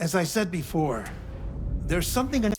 As I said before, there's something...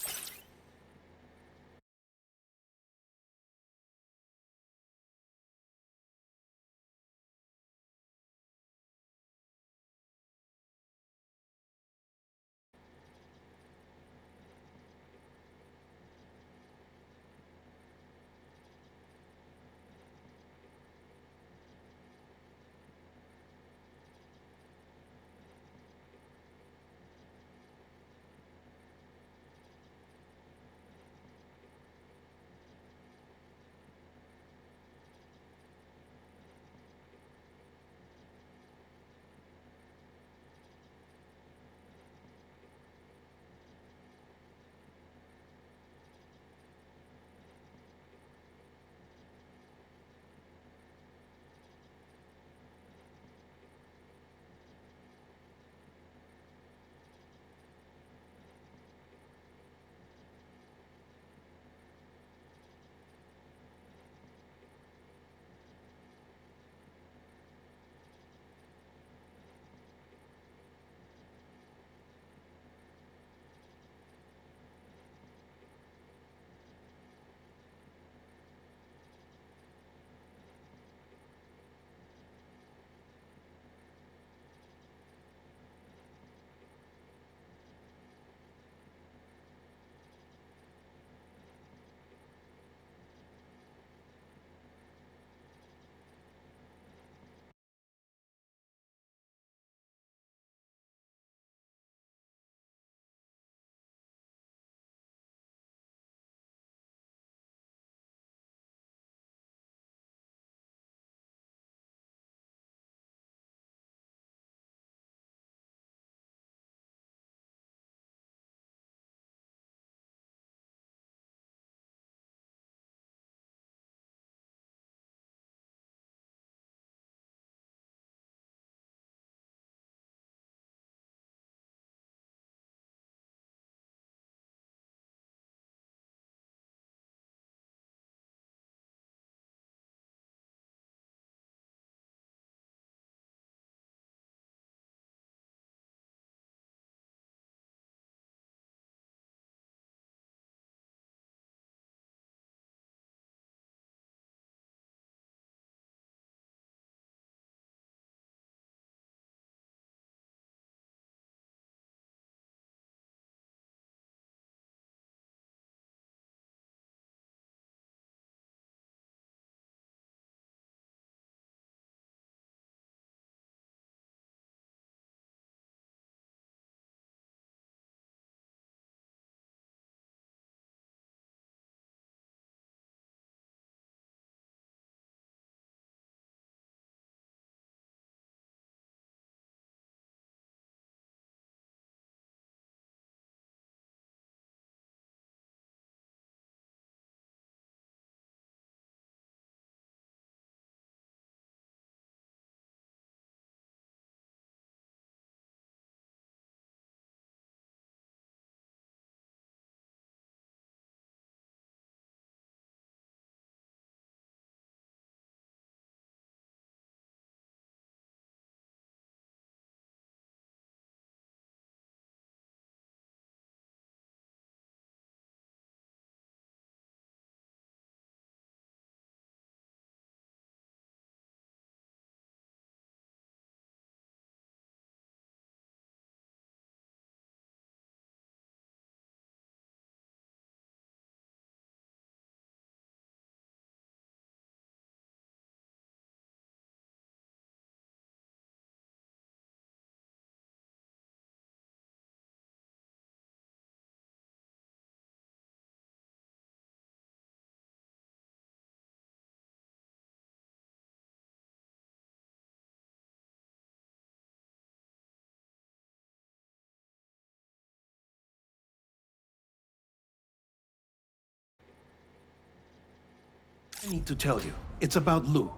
I need to tell you, it's about Lou.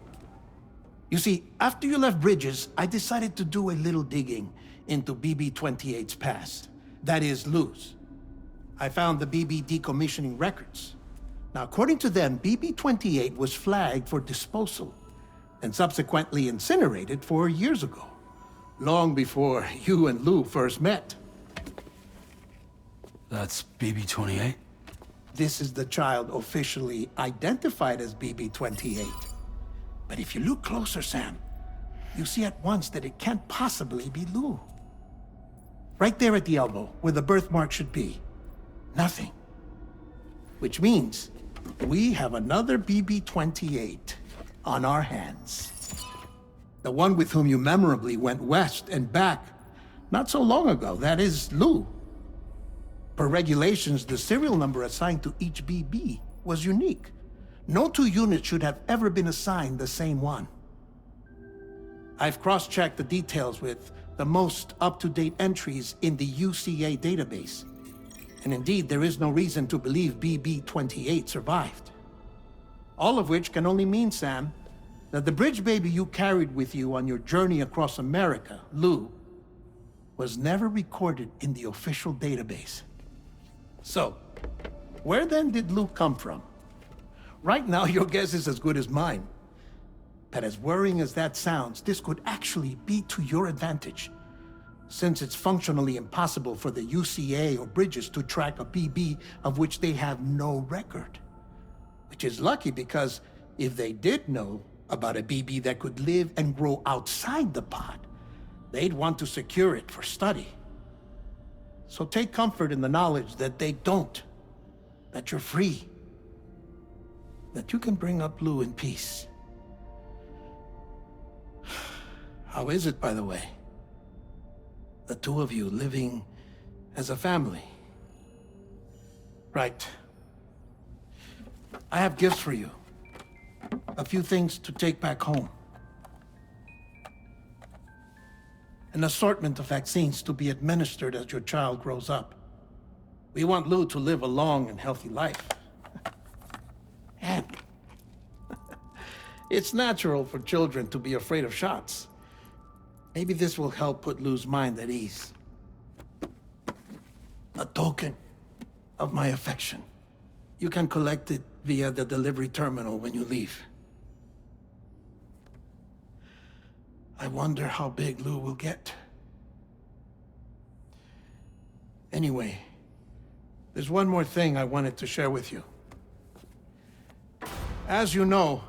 You see, after you left Bridges, I decided to do a little digging into BB-28's past. That is, Lou's. I found the BB decommissioning records. Now, according to them, BB-28 was flagged for disposal and subsequently incinerated 4 years ago, long before you and Lou first met. That's BB-28? This is the child officially identified as BB-28. But if you look closer, Sam, you see at once that it can't possibly be Lou. Right there at the elbow, where the birthmark should be. Nothing. Which means we have another BB-28 on our hands. The one with whom you memorably went west and back not so long ago. That is Lou. Per regulations, the serial number assigned to each BB was unique. No two units should have ever been assigned the same one. I've cross-checked the details with the most up-to-date entries in the UCA database. And indeed, there is no reason to believe BB-28 survived. All of which can only mean, Sam, that the bridge baby you carried with you on your journey across America, Lou, was never recorded in the official database. So, where then did Lou come from? Right now, your guess is as good as mine. But as worrying as that sounds, this could actually be to your advantage, since it's functionally impossible for the UCA or Bridges to track a BB of which they have no record. Which is lucky, because if they did know about a BB that could live and grow outside the pod, they'd want to secure it for study. So take comfort in the knowledge that they don't, that you're free, that you can bring up Lou in peace. How is it, by the way? The two of you living as a family. Right. I have gifts for you. A few things to take back home. An assortment of vaccines to be administered as your child grows up. We want Lou to live a long and healthy life. And it's natural for children to be afraid of shots. Maybe this will help put Lou's mind at ease. A token of my affection. You can collect it via the delivery terminal when you leave. I wonder how big Lou will get. Anyway, there's one more thing I wanted to share with you. As you know,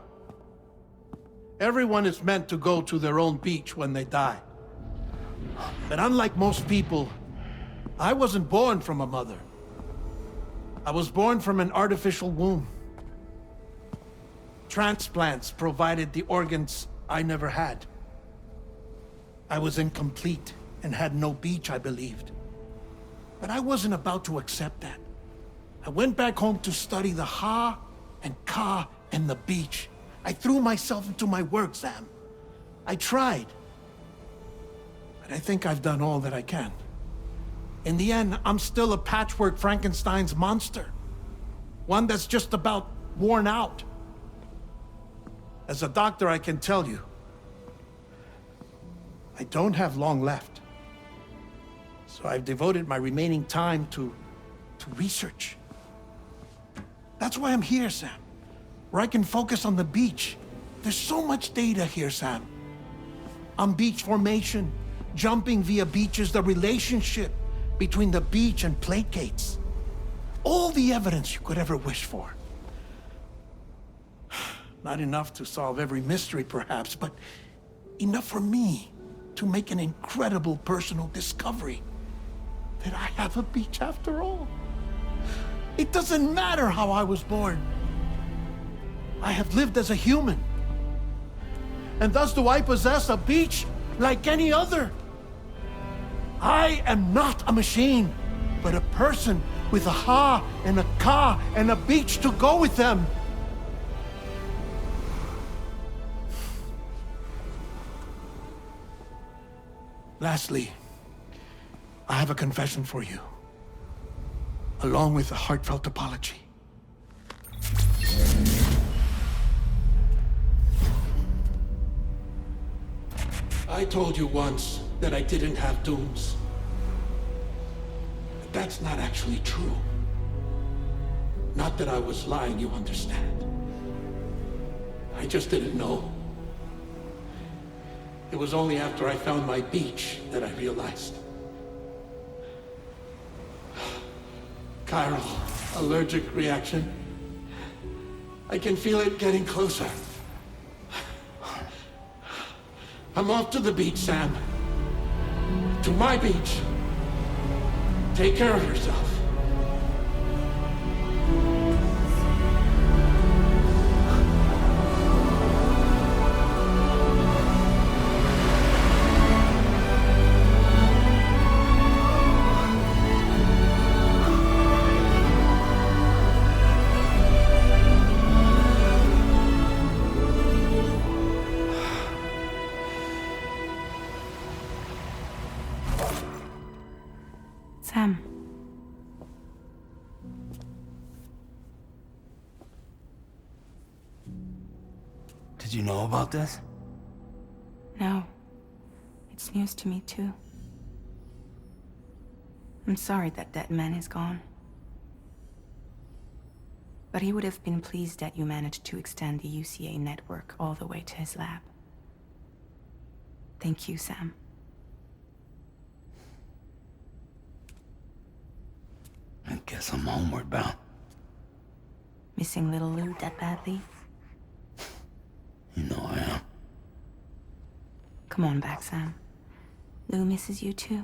everyone is meant to go to their own beach when they die. But unlike most people, I wasn't born from a mother. I was born from an artificial womb. Transplants provided the organs I never had. I was incomplete and had no beach, I believed. But I wasn't about to accept that. I went back home to study the Ha and Ka and the beach. I threw myself into my work, Sam. I tried. But I think I've done all that I can. In the end, I'm still a patchwork Frankenstein's monster. One that's just about worn out. As a doctor, I can tell you, I don't have long left. So I've devoted my remaining time to research. That's why I'm here, Sam. Where I can focus on the beach. There's so much data here, Sam. On beach formation, jumping via beaches, the relationship between the beach and plate gates. All the evidence you could ever wish for. Not enough to solve every mystery, perhaps, but enough for me to make an incredible personal discovery that I have a beach after all. It doesn't matter how I was born. I have lived as a human. And thus do I possess a beach like any other. I am not a machine, but a person with a Ha and a Ka and a beach to go with them. Lastly, I have a confession for you, along with a heartfelt apology. I told you once that I didn't have dooms. But that's not actually true. Not that I was lying, you understand. I just didn't know. It was only after I found my beach that I realized. Kyra's allergic reaction. I can feel it getting closer. I'm off to the beach, Sam. To my beach. Take care of yourself. Sam. Did you know about this? No. It's news to me, too. I'm sorry that that man is gone. But he would have been pleased that you managed to extend the UCA network all the way to his lab. Thank you, Sam. I guess I'm homeward bound. Missing little Lou that badly? You know I am. Come on back, Sam. Lou misses you too.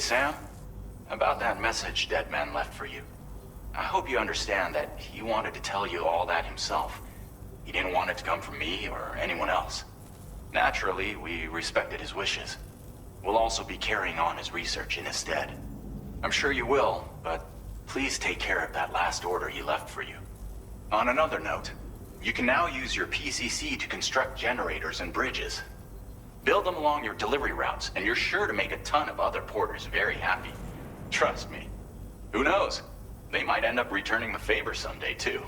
Sam. About that message Deadman left for you. I hope you understand that he wanted to tell you all that himself. He didn't want it to come from me or anyone else. Naturally, we respected his wishes. We'll also be carrying on his research in his stead. I'm sure you will, but please take care of that last order he left for you. On another note, you can now use your PCC to construct generators and bridges. Build them along your delivery routes, and you're sure to make a ton of other porters very happy. Trust me. Who knows? They might end up returning the favor someday, too.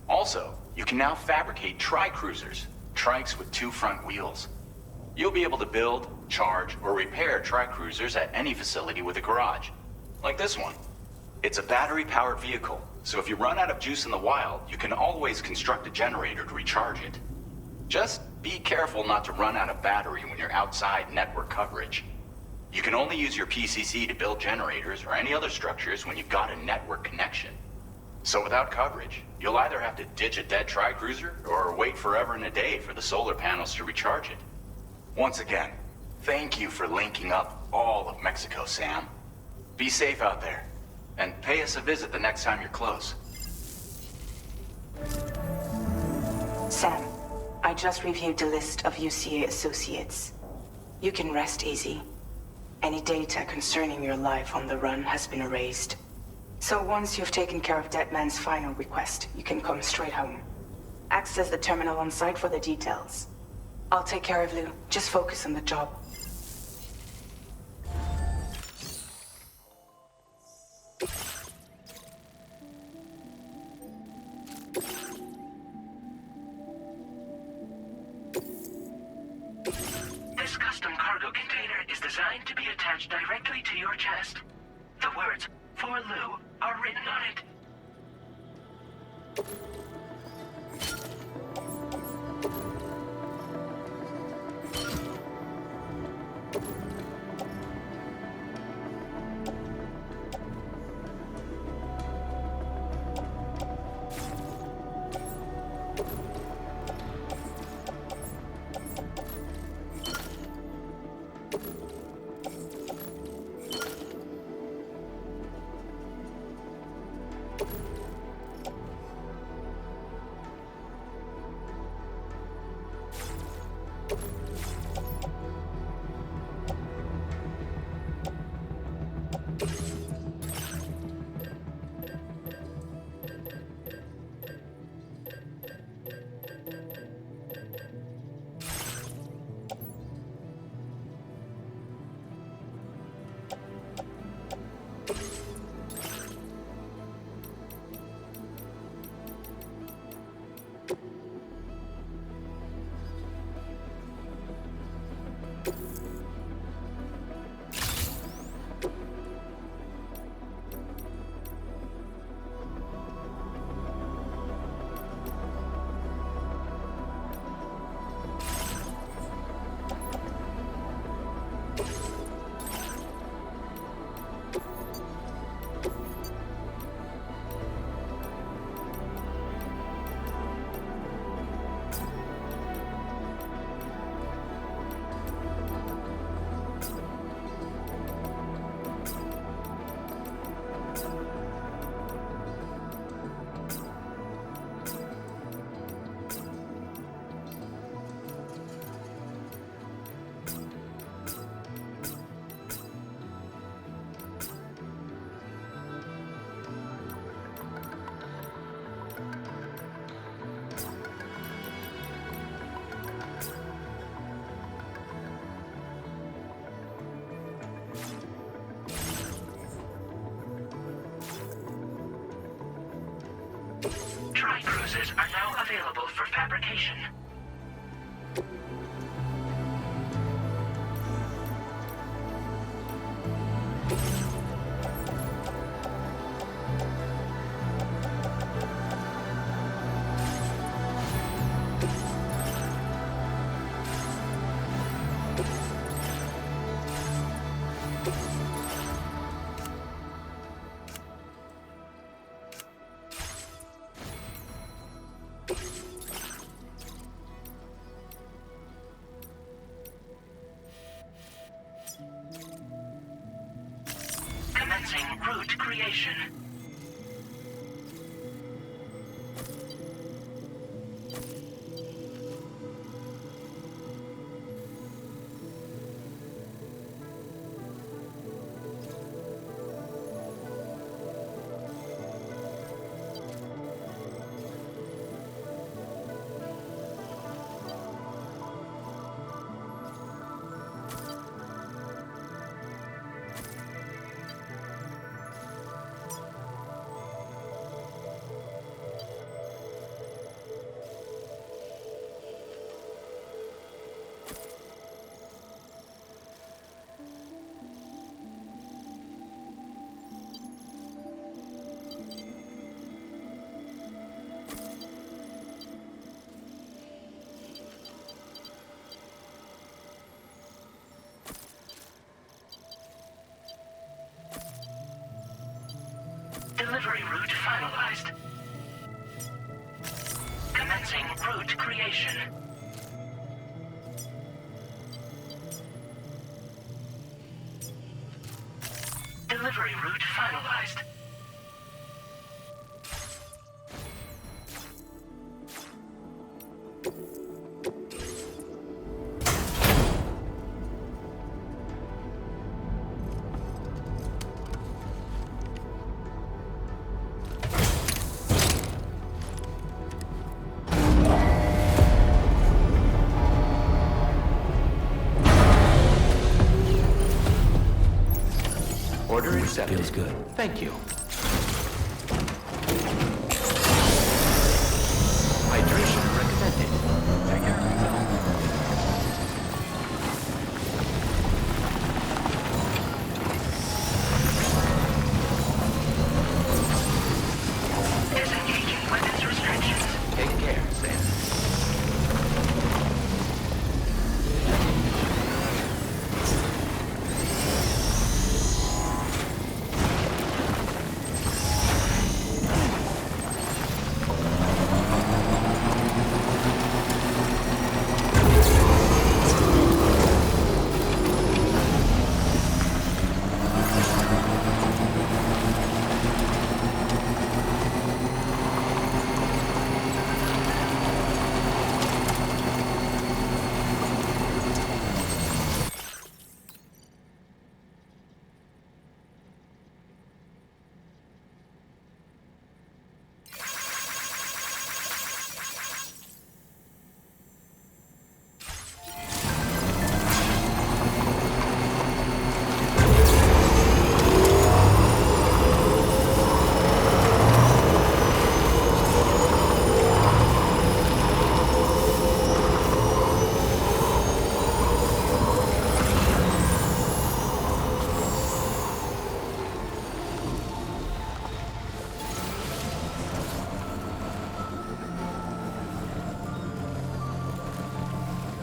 Also, you can now fabricate tri-cruisers, trikes with 2 front wheels. You'll be able to build, charge, or repair tri-cruisers at any facility with a garage. Like this one. It's a battery-powered vehicle, so if you run out of juice in the wild, you can always construct a generator to recharge it. Just be careful not to run out of battery when you're outside network coverage. You can only use your PCC to build generators or any other structures when you've got a network connection. So without coverage, you'll either have to ditch a dead tri-cruiser or wait forever and a day for the solar panels to recharge it. Once again, thank you for linking up all of Mexico, Sam. Be safe out there, and pay us a visit the next time you're close. Sam, I just reviewed the list of UCA associates. You can rest easy. Any data concerning your life on the run has been erased. So once you've taken care of Deadman's final request, you can come straight home. Access the terminal on site for the details. I'll take care of Lou. Just focus on the job. This custom cargo container is designed to be attached directly to your chest. The words, "For Lou," are written on it. Tri-cruisers are now available for fabrication. root creation. Delivery route finalized. Commencing route creation. Delivery route finalized. Order accepted. Feels good. Thank you. Hydration recommended. Thank you. Disengaging weapons restrictions. Take care, Sam.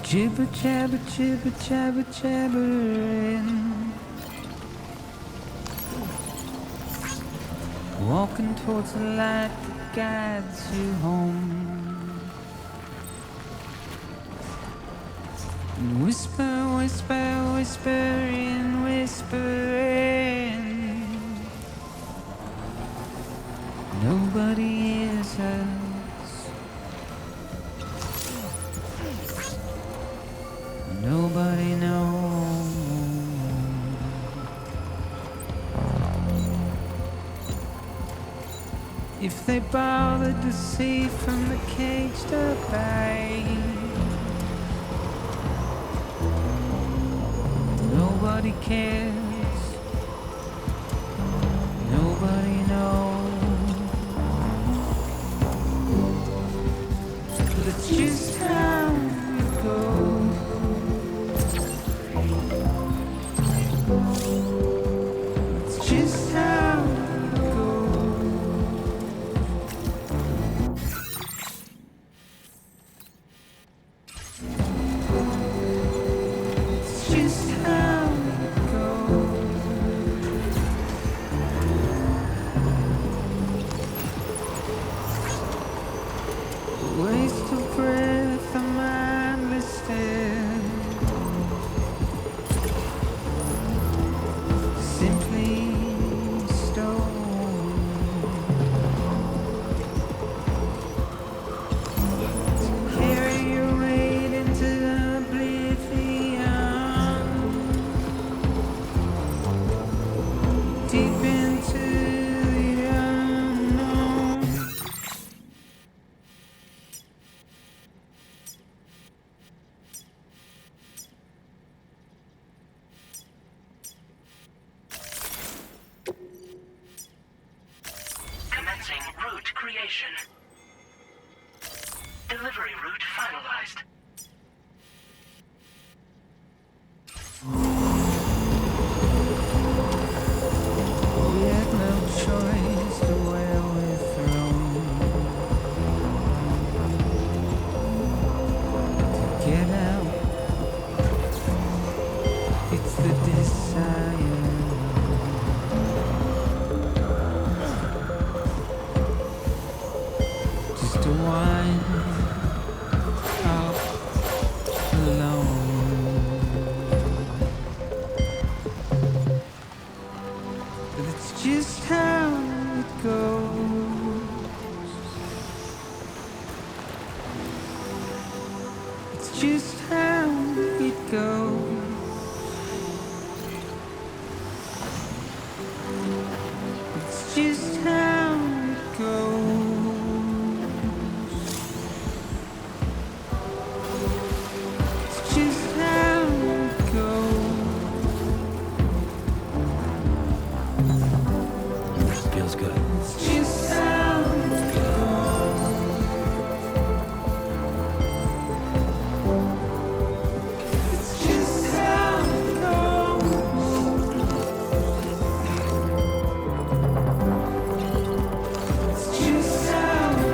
Jibber jabber jibber jabber jabbering, walking towards the light that guides you home. And whisper, whisper, whispering, whispering. Nobody hears us. Nobody knows. If they bothered to see from the cage to bay, nobody cares. Nobody knows. But it's just how it goes. It's just how it goes. It's just how it goes. get out. It's the desire. Just to wind up alone. But it's just how it goes. It's just how it goes. It's just how it goes. It's just how it goes. Feels good. It's just how it goes. It's just how it goes. It's just how it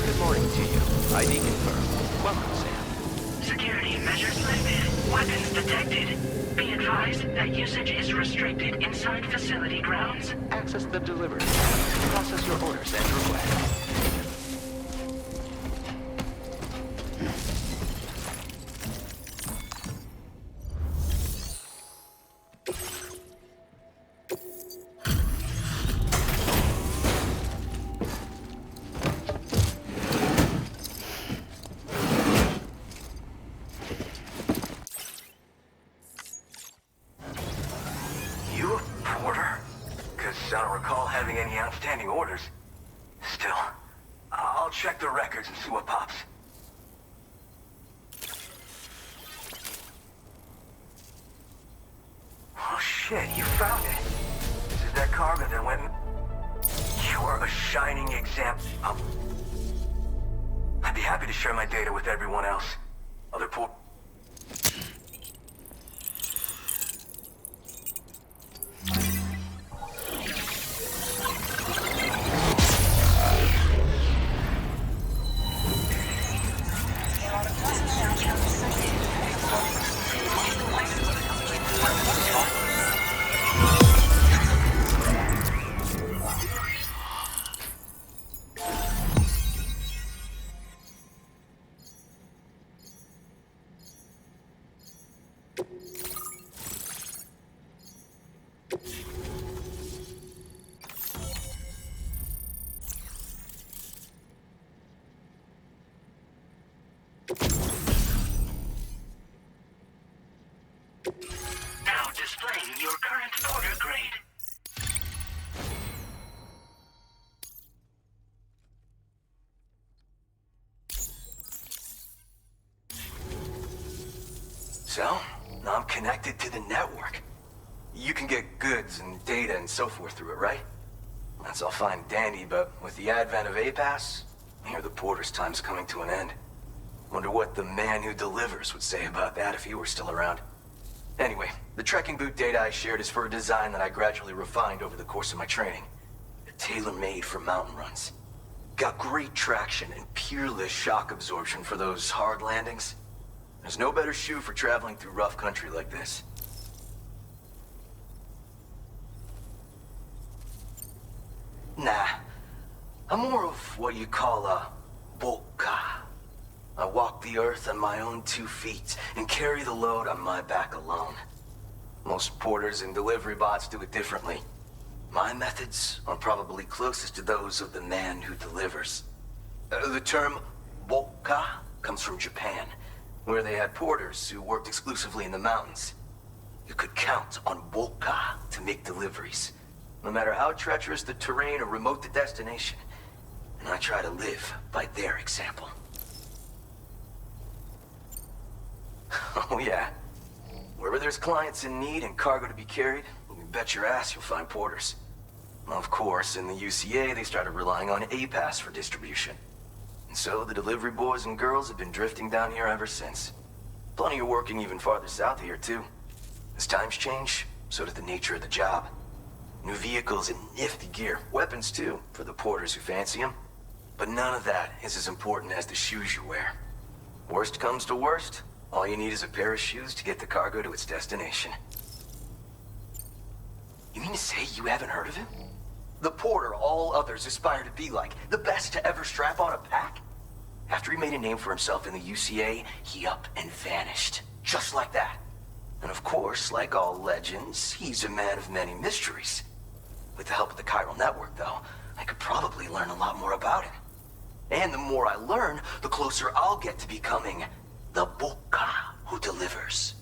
Good morning to you. ID confirmed. Welcome, Sam. Security measures lifted. Weapons detected. Be advised that usage is restricted inside facility grounds. Access the delivery. Process your orders and requests. You a porter? Because I don't recall having any outstanding orders. Still, I'll check the records and see what pops. Oh shit, you found it. This is that cargo that went... You're a shining example. I'd be happy to share my data with everyone else. Other port... Now displaying your current order grade. So, now I'm connected to the network. You can get goods and data and so forth through it, right? That's all fine and dandy, but with the advent of A-Pass, I hear the porter's time's coming to an end. Wonder what the man who delivers would say about that if he were still around. Anyway, the trekking boot data I shared is for a design that I gradually refined over the course of my training. Tailor-made for mountain runs. Got great traction and peerless shock absorption for those hard landings. There's no better shoe for traveling through rough country like this. Nah, I'm more of what you call a boka. I walk the earth on my own 2 feet and carry the load on my back alone. Most porters and delivery bots do it differently. My methods are probably closest to those of the man who delivers. The term boka comes from Japan, where they had porters who worked exclusively in the mountains. You could count on boka to make deliveries, no matter how treacherous the terrain or remote the destination. And I try to live by their example. Oh yeah. Wherever there's clients in need and cargo to be carried, you bet your ass you'll find porters. Of course, in the UCA, they started relying on A-Pass for distribution. And so the delivery boys and girls have been drifting down here ever since. Plenty are working even farther south here, too. As times change, so does the nature of the job. New vehicles and nifty gear. Weapons, too, for the porters who fancy them. But none of that is as important as the shoes you wear. Worst comes to worst, all you need is a pair of shoes to get the cargo to its destination. You mean to say you haven't heard of him? The porter all others aspire to be like, the best to ever strap on a pack? After he made a name for himself in the UCA, he up and vanished. Just like that. And of course, like all legends, he's a man of many mysteries. With the help of the chiral network, though, I could probably learn a lot more about him. And the more I learn, the closer I'll get to becoming the boka who delivers.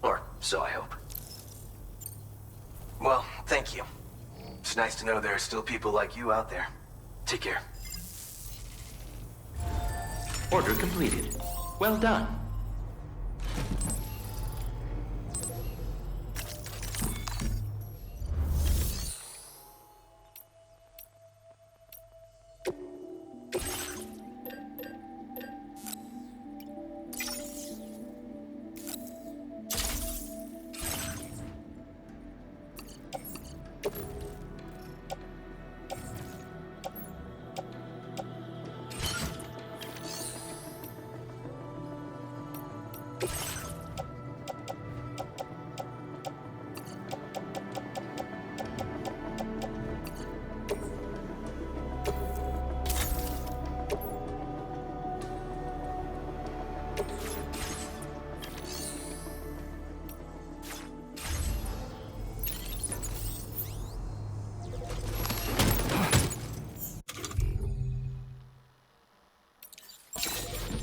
Or so I hope. Well, thank you. It's nice to know there are still people like you out there. Take care. Order completed. Well done.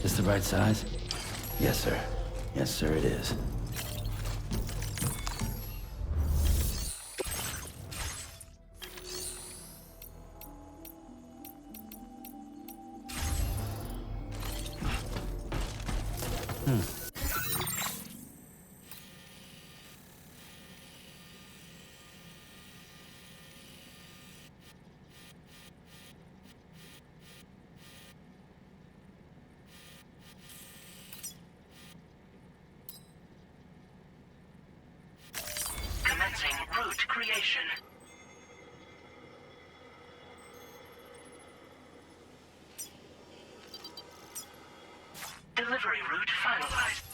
This the right size? Yes, sir. Yes, sir, it is. Commencing route creation. Delivery route finalized.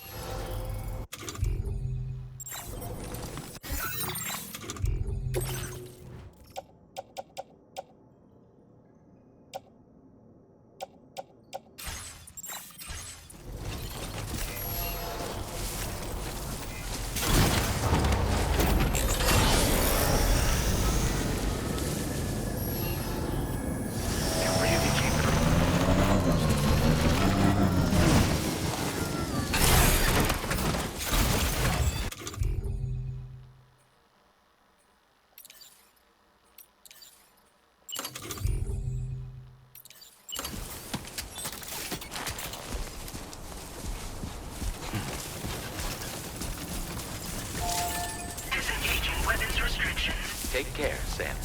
Disengaging weapons restrictions. Take care, Sam.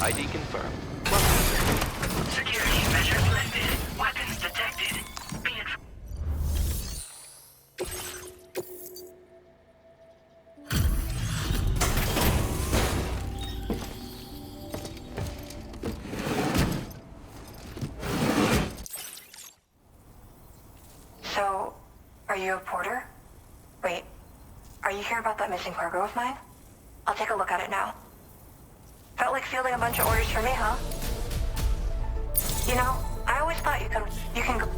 ID confirmed. Welcome, sir. Security measures lifted. Weapons detected. Be advised. So, are you a porter? Wait, are you here about that missing cargo of mine? I'll take a look at it now. Felt like fielding a bunch of orders for me, huh? You know, I always thought you can go...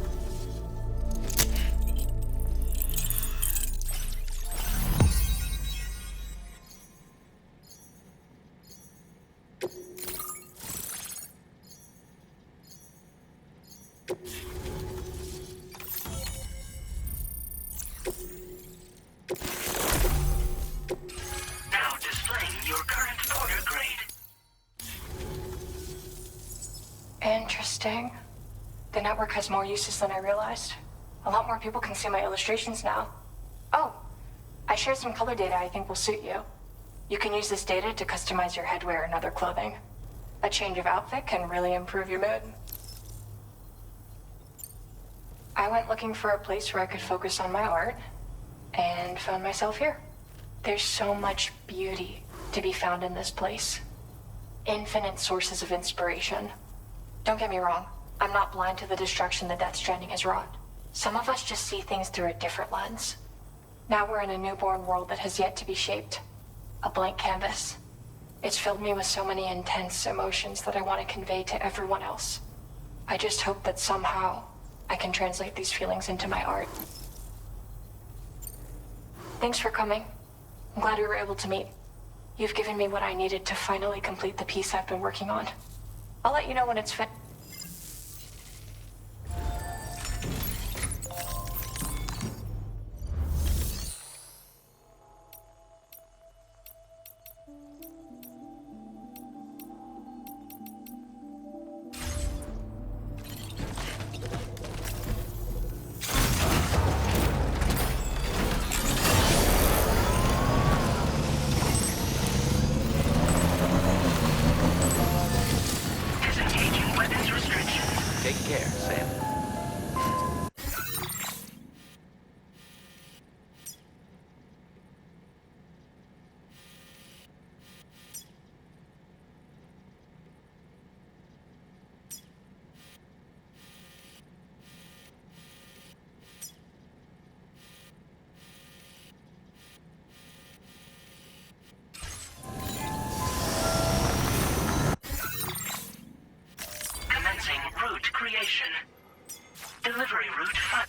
Now displaying your current porter grade. Interesting. The network has more uses than I realized. A lot more people can see my illustrations now. Oh, I shared some color data I think will suit you. You can use this data to customize your headwear and other clothing. A change of outfit can really improve your mood. I went looking for a place where I could focus on my art, and found myself here. There's so much beauty to be found in this place. Infinite sources of inspiration. Don't get me wrong, I'm not blind to the destruction that Death Stranding has wrought. Some of us just see things through a different lens. Now we're in a newborn world that has yet to be shaped. A blank canvas. It's filled me with so many intense emotions that I want to convey to everyone else. I just hope that somehow I can translate these feelings into my art. Thanks for coming. I'm glad we were able to meet. You've given me what I needed to finally complete the piece I've been working on. I'll let you know when it's finished. Disengaging weapons restriction. Take care, Sam. Commencing route creation. Delivery route 5.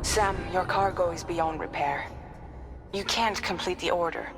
Sam, your cargo is beyond repair. You can't complete the order.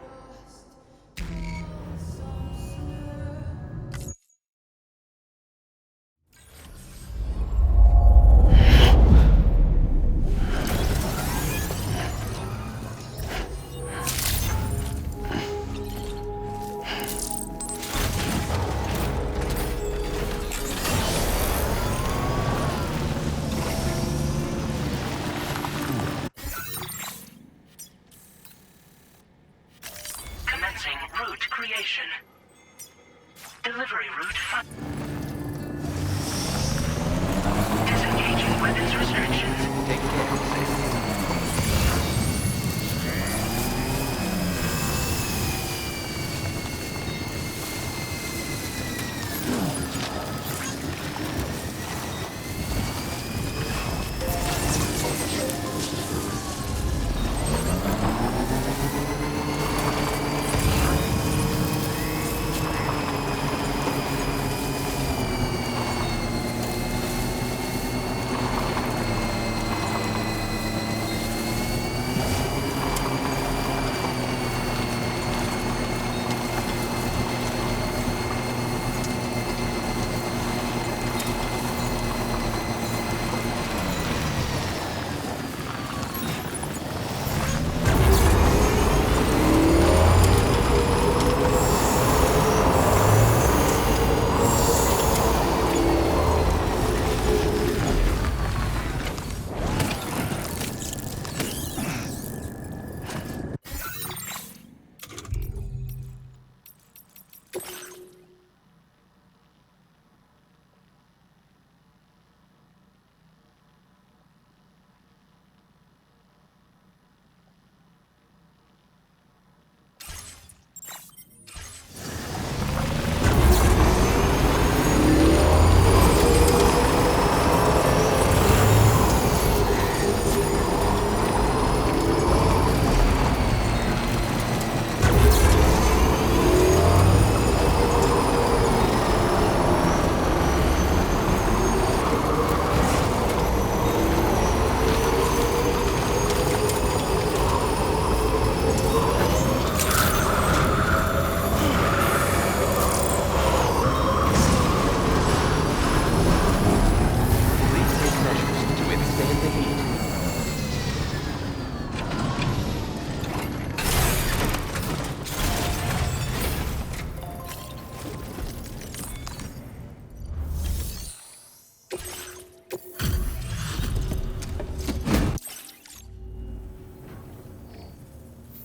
creation. Delivery route disengaging weapons restrictions. Take care.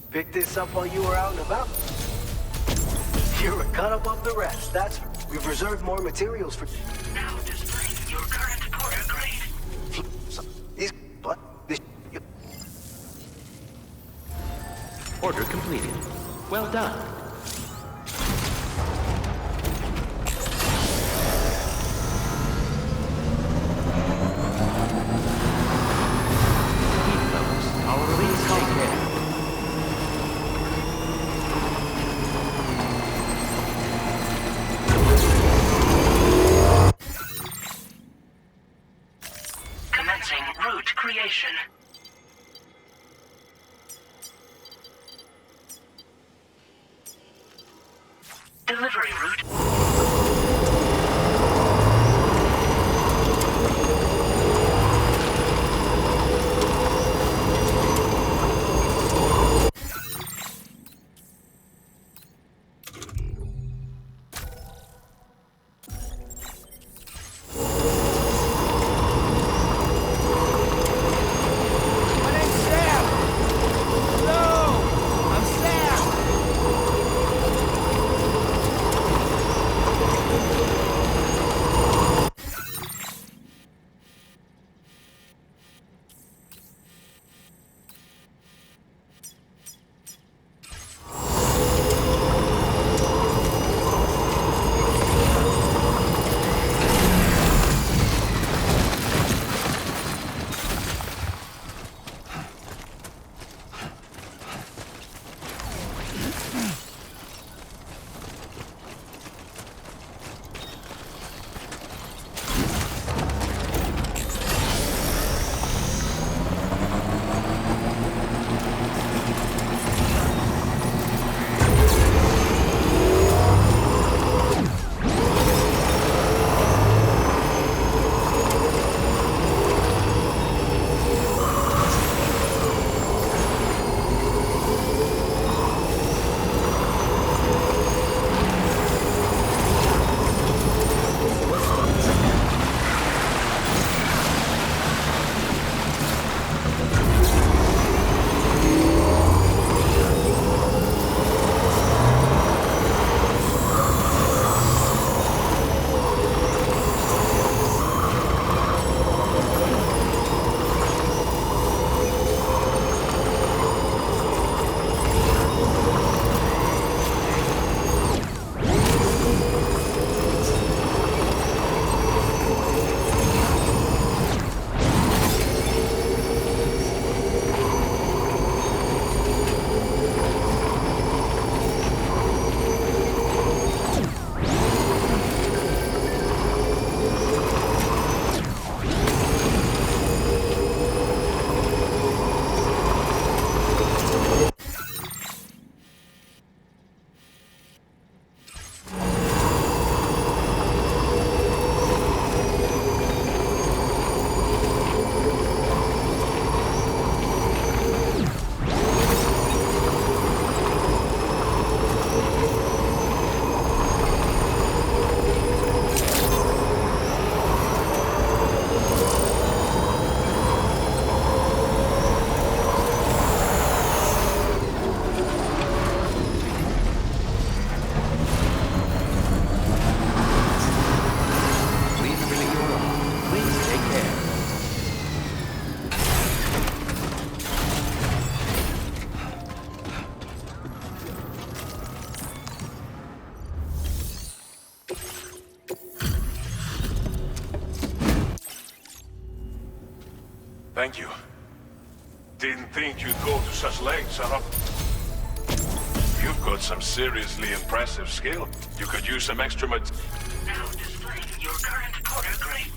Picked this up while you were out and about? You're a cut above the rest, that's... We've reserved more materials for... now displaying your current porter grade. These... What? This... Order completed. Well done. Keep those. Our release. Take care. Commencing route creation. Delivery route. My name's Sam! Hello! I'm Sam! Thank you. Didn't think you'd go to such lengths, huh? You've got some seriously impressive skill. You could use some extra Now displaying your current porter grade.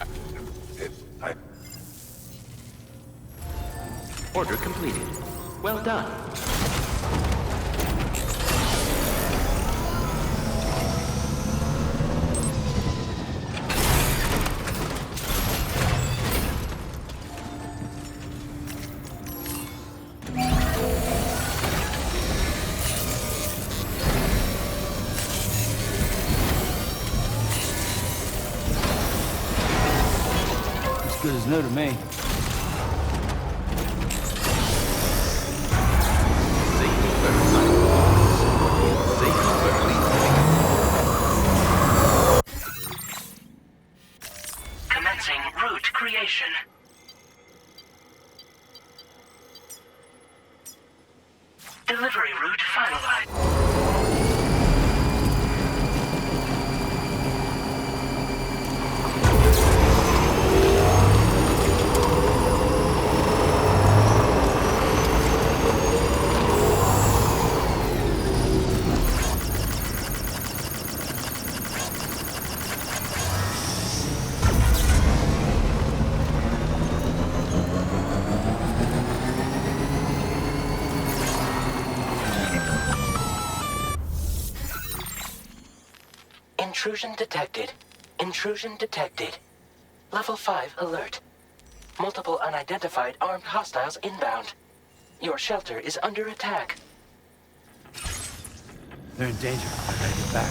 Order completed. Well done. Good as new to me. Commencing route creation. Delivery route finalized. Intrusion detected. Intrusion detected. Level 5 alert. Multiple unidentified armed hostiles inbound. Your shelter is under attack. They're in danger. I gotta get back.